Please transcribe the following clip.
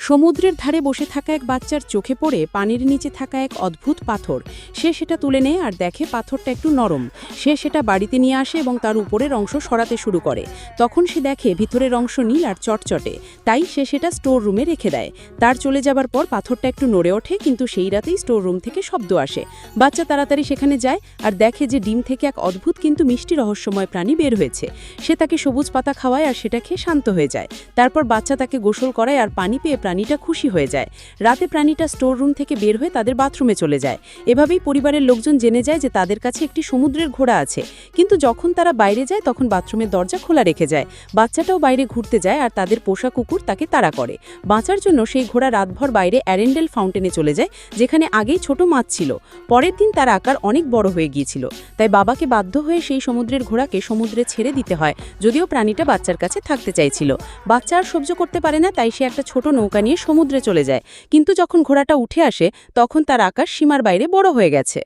সমুদ্রের ধারে বসে থাকা এক বাচ্চার চোখে পড়ে পানির নিচে থাকা এক অদ্ভুত পাথর। সে সেটা তুলে নেয় আর দেখে পাথরটা একটু নরম। সে সেটা বাড়িতে নিয়ে আসে এবং তার উপরের অংশ সরাতে শুরু করে। তখন সে দেখে ভিতরের অংশ নীল আর চটচটে, তাই সে সেটা স্টোর রুমে রেখে দেয়। তার চলে যাবার পর পাথরটা একটু নড়ে ওঠে, কিন্তু সেই রাতেই স্টোর রুম থেকে শব্দ আসে। বাচ্চা তাড়াতাড়ি সেখানে যায় আর দেখে যে ডিম থেকে এক অদ্ভুত কিন্তু মিষ্টি রহস্যময় প্রাণী বের হয়েছে। সে তাকে সবুজ পাতা খাওয়ায় আর সেটা খেয়ে শান্ত হয়ে যায়। তারপর বাচ্চা তাকে গোসল করায় আর পানি পেয়ে প্রাণীটা খুশি হয়ে যায়। রাতে প্রাণীটা স্টোর রুম থেকে বের হয়ে তাদের বাথরুমে চলে যায়। এভাবেই পরিবারের লোকজন জেনে যায় যে তাদের কাছে একটি সমুদ্রের ঘোড়া আছে। কিন্তু যখন তারা বাইরে যায় তখন বাথরুমের দরজা খোলা রেখে যায়। বাচ্চাটাও বাইরে ঘুরতে যায় আর তাদের পোষা কুকুর তাকে তাড়া করে। বাঁচার জন্য সেই ঘোড়া রাতভর বাইরে অ্যারেন্ডেল ফাউন্টেনে চলে যায়, যেখানে আগেই ছোট মাছ ছিল। পরের দিন তার আকার অনেক বড় হয়ে গিয়েছিল, তাই বাবাকে বাধ্য হয়ে সেই সমুদ্রের ঘোড়াকে সমুদ্রে ছেড়ে দিতে হয়, যদিও প্রাণীটা বাচ্চার কাছে থাকতে চাইছিল। বাচ্চা আর সহ্য করতে পারে না, তাই সে একটা ছোট নৌকা নিয়ে সমুদ্রে চলে যায়। কিন্তু যখন ঘোড়াটা উঠে আসে তখন তার আকার সীমার বাইরে বড় হয়ে গেছে।